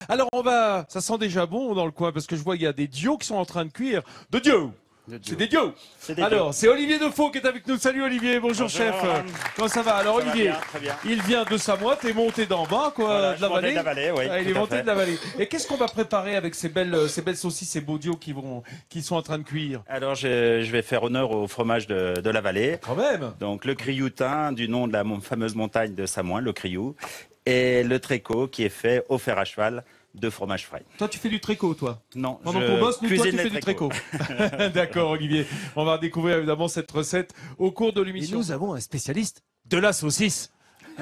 Alors ça sent déjà bon dans le coin parce que je vois il y a des dios qui sont en train de cuire. C'est des dios. Alors, c'est Olivier Defaux qui est avec nous. Salut Olivier, bonjour chef. Comment ça va? Alors Olivier, très bien. il vient de Samois, t'es monté d'en bas, quoi, Voilà, de la vallée. de la vallée, oui. Il est monté de la vallée. Et qu'est-ce qu'on va préparer avec ces belles saucisses, ces beaux dios qui sont en train de cuire? Alors, je vais faire honneur au fromage de la vallée. Quand même. Donc, le crioutin, du nom de la fameuse montagne de Samoin, le Criou, et le tréco qui est fait au fer à cheval de fromage frais. Toi, tu fais du tricot, toi? Non, Pendant qu'on bosse, nous, toi, tu cuisine fais les du tricot. D'accord, Olivier. On va découvrir évidemment cette recette au cours de l'émission. Nous avons un spécialiste de la saucisse.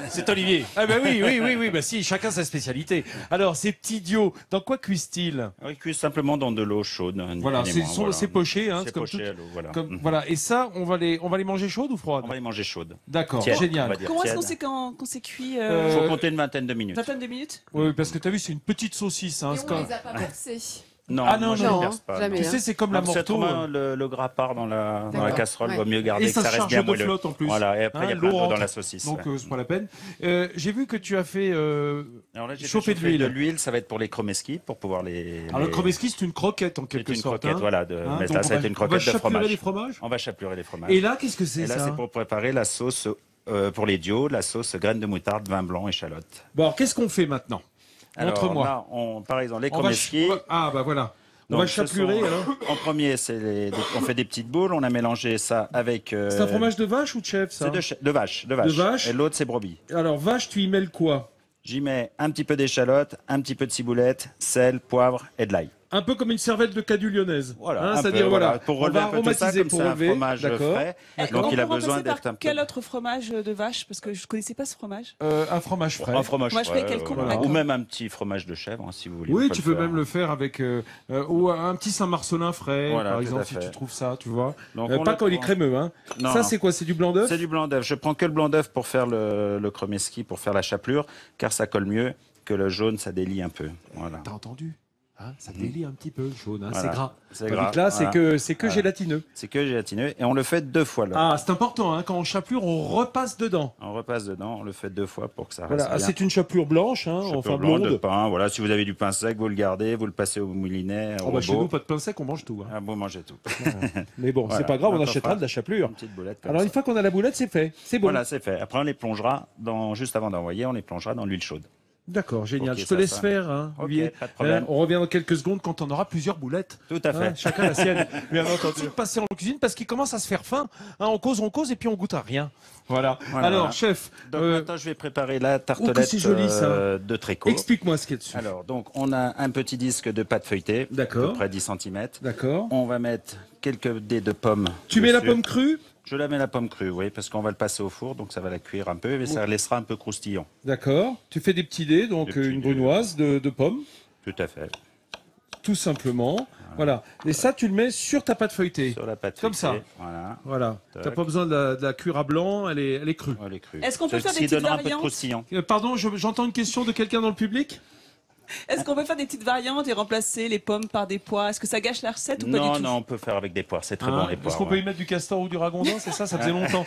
C'est Olivier. Ah ben oui, bah si, chacun sa spécialité. Alors, ces petits dios, dans quoi cuisent-ils? Ils cuisent simplement dans de l'eau chaude. Voilà, c'est poché, hein, c'est comme poché tout. à l'eau, voilà. Voilà. Et ça, on va les manger chaudes ou froides? On va les manger chaudes. D'accord, Tièdes, on génial. va dire Comment est-ce tièdes. qu'on s'est cuit Il faut compter une vingtaine de minutes. vingtaine de minutes? Oui, parce que tu as vu, c'est une petite saucisse. Hein, Et c'est on comme- les a pas percés. Non, Ah non, moi, je non, ne perce pas. jamais. Tu sais, c'est comme la Non, c'est morteau. autrement, le gras part dans la D'accord. casserole, Ouais. vaut mieux garder Et que ça ça se reste charge bien de moelleux. flotte en plus. Voilà, et après il y a Hein, plein l'eau d'eau dans rentre. la saucisse. Donc, ouais. c'est pas la peine. J'ai vu que tu as fait Alors là, j'ai chauffer fait de l'huile. De l'huile, ça va être pour les chromeski, pour pouvoir les. Alors, le chromeski, c'est une croquette en C'est quelque une sorte. croquette, hein. voilà. Hein, Mais donc là, ça va être une croquette de on va chapelure fromage. les fromages. On va chapeleurer les fromages. Et là, qu'est-ce que c'est Et là, ça? c'est pour préparer la sauce pour les dios, la sauce graines de moutarde, vin blanc, échalote. Bon, alors, qu'est-ce qu'on fait maintenant? Alors Montre-moi. là, par exemple, les On va chromeski. Ah, bah voilà. On donc, va ce chapeleurer, sont- alors. En premier, on fait des petites boules. On a mélangé ça avec. C'est un fromage de vache ou de chèvre, ça? C'est de vache. De vache. Et l'autre, c'est brebis. Alors, vache, tu y mets le quoi? J'y mets un petit peu d'échalote, un petit peu de ciboulette, sel, poivre et de l'ail. Un peu comme une cervelle de cadu lyonnaise. Voilà, Hein, un c'est-à-dire, peu, voilà. pour On relever va un peu tout ça, aromatiser comme pour c'est un relever. fromage D'accord. frais. On Donc il a peut besoin remplacer d'être par un peu. quel autre fromage de vache? Parce que je ne connaissais pas ce fromage. Un fromage frais. Un fromage Fromage frais, frais quelconque, voilà. d'accord. Ou même un petit fromage de chèvre, hein, si vous voulez. Oui, on peut tu le peux faire. même le faire avec ou un petit Saint-Marcelin frais, Voilà, par tout exemple, à si fait. tu trouves ça, tu vois. Donc, Pas on quand il est prend. crémeux, hein. Non, Ça, non. c'est quoi? C'est du blanc d'œuf? C'est du blanc d'œuf. Je prends que le blanc d'œuf pour faire le chromeski, pour faire la chapelure, car ça colle mieux que le jaune, ça délie un peu. Voilà. T'as entendu? Hein, ça délie un petit peu, jaune, hein, Voilà. c'est gras. C'est Tandis gras, que là, voilà. c'est que Voilà. gélatineux. C'est que gélatineux et on le fait 2 fois là. Ah, c'est important, hein, quand on chapelure, on repasse dedans. On repasse dedans, on le fait 2 fois pour que ça Voilà, reste ah, bien. c'est une chapelure blanche, hein, Chapelure enfin blanche blonde. de pain. Voilà, si vous avez du pain sec, vous le gardez, vous le passez au moulinet, au Oh, bah, chez nous, robot. pas de pain sec, on mange tout. Hein. Ah, vous mangez tout. Mais bon, Voilà. c'est pas grave, on Donc, on achètera fera de la chapelure. Une petite boulette comme Alors, ça. une fois qu'on a la boulette, c'est fait. C'est bon. Voilà, c'est fait. Après, on les plongera juste avant d'envoyer, on les plongera dans l'huile chaude. D'accord, génial. Ok, Je te ça, laisse ça. faire, hein, Ok, Olivier. pas de problème. On revient dans quelques secondes quand on aura plusieurs boulettes. Tout à fait. Hein, chacun la sienne, bien entendu. Passer en cuisine parce qu'il commence à se faire faim. Hein, on cause et puis on goûte à rien. Voilà. Voilà. Alors, chef, Donc maintenant, je vais préparer la que tartelette c'est joli, ça. de tréco. explique-moi ce qu'il y a dessus. Alors, donc, on a un petit disque de pâte feuilletée, à D'accord. peu près 10 cm. D'accord. On va mettre quelques dés de pommes. Tu mets la dessus. pomme crue? Je la mets la pomme crue, oui, parce qu'on va le passer au four, donc ça va la cuire un peu, mais ça laissera un peu croustillant. D'accord. Tu fais des petits dés, donc Des petits une dés. brunoise de pommes, Tout à fait. tout simplement. Voilà. Et ça, tu le mets sur ta pâte feuilletée. Sur la pâte Comme ça. feuilletée, Voilà. Voilà. Tac. T'as pas besoin de la cuire à blanc, elle est crue. Elle est crue. Est-ce qu'on peut C'est faire ce des qui petites donnera un peu de variantes croustillant. Pardon, j'entends une question de quelqu'un dans le public? Est-ce qu'on peut faire des petites variantes et remplacer les pommes par des pois? Est-ce que ça gâche la recette ou pas Non, du tout? non, on peut faire avec des poires, c'est très Hein, bon les poires. Est-ce qu'on peut y mettre du castor ou du ragondin? C'est ça faisait longtemps.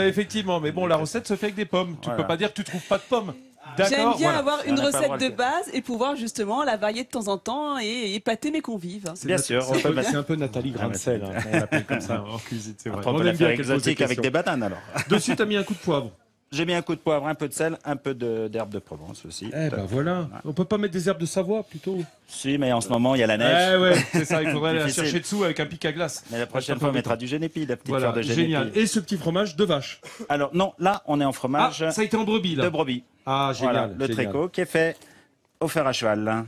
Effectivement, mais bon, la recette se fait avec des pommes. Tu Voilà. peux pas dire que tu trouves pas de pommes. J'aime D'accord, bien voilà. avoir On une n'a pas le droit recette de de le base et pouvoir justement la varier de temps en temps et épater mes convives. Bien sûr, on peut mettre. C'est un peu Nathalie Ah, mais Grancel, c'est- hein, on l'appelle comme ça en cuisine, c'est vrai. Après, on peut aime la bien faire qu'elle pose des exotique avec questions. des bananes alors. Dessus, t'as mis un coup de poivre. J'ai mis un coup de poivre, un peu de sel, un peu d'herbe de Provence aussi. Eh ben voilà. On peut pas mettre des herbes de Savoie plutôt? Si, mais en ce moment, il y a la neige. Eh ouais, c'est ça, il faudrait aller la Difficile. chercher dessous avec un pic à glace. Mais la prochaine fois, on mettra du génépi, la petite Voilà, fleur de génépi. génial. Et ce petit fromage de vache. Alors, non, là, on est en Ah, fromage ça a été en brebis de là. brebis. Ah, génial. Voilà, le génial. tréco qui est fait au fer à cheval.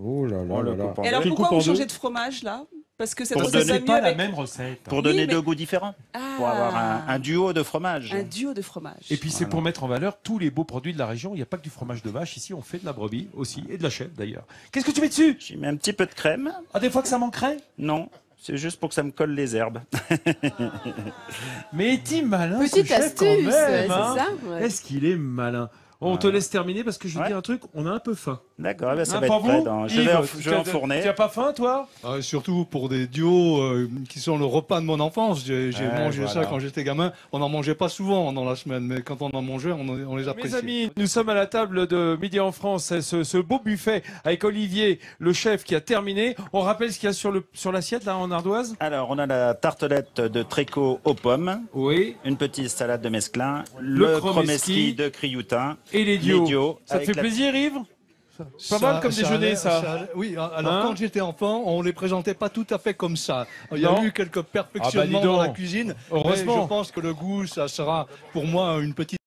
Oh là On là le là là. coupe en Et alors Tu le pourquoi coupes en vous changez deux de fromage là? Parce que cette Pour recette donner va mieux pas la avec même recette. Pour Oui, donner mais- deux goûts différents. Pour avoir un duo de fromage. un duo de fromage. Et puis c'est pour mettre en valeur tous les beaux produits de la région. Il n'y a pas que du fromage de vache. Ici, on fait de la brebis aussi et de la chèvre d'ailleurs. Qu'est-ce que tu mets dessus? J'y mets un petit peu de crème. Ah, des fois que ça manquerait? Non, c'est juste pour que ça me colle les herbes. Mais est-il malin ce Petite chef, astuce, quand même, c'est hein ça. Ouais. Est-ce qu'il est malin? On te laisse terminer parce que je Ouais. dis un truc, on a un peu faim. D'accord, ça Hein, va pas être prêt. vous Je vais Yves, enfourner. Tu n'as pas faim, toi? Surtout pour des duos qui sont le repas de mon enfance. J'ai mangé ça voilà. quand j'étais gamin. On n'en mangeait pas souvent dans la semaine, mais quand on en mangeait, on les Mes appréciait. amis, nous sommes à la table de Midi en France, c'est ce beau buffet avec Olivier, le chef, qui a terminé. On rappelle ce qu'il y a sur l'assiette, là, en ardoise? Alors, on a la tartelette de tréco aux pommes, Oui. une petite salade de mesclin, Le le chromeski chromeski de Crioutin, Et les dios. Ça te avec fait la- plaisir, Yves? Pas mal comme déjeuner, ça. Oui, alors Hein quand j'étais enfant, on les présentait pas tout à fait comme ça. Il y a Non. eu quelques Ah bah, perfectionnements dis donc. dans la cuisine. Heureusement. Mais je pense que le goût, ça sera pour moi une petite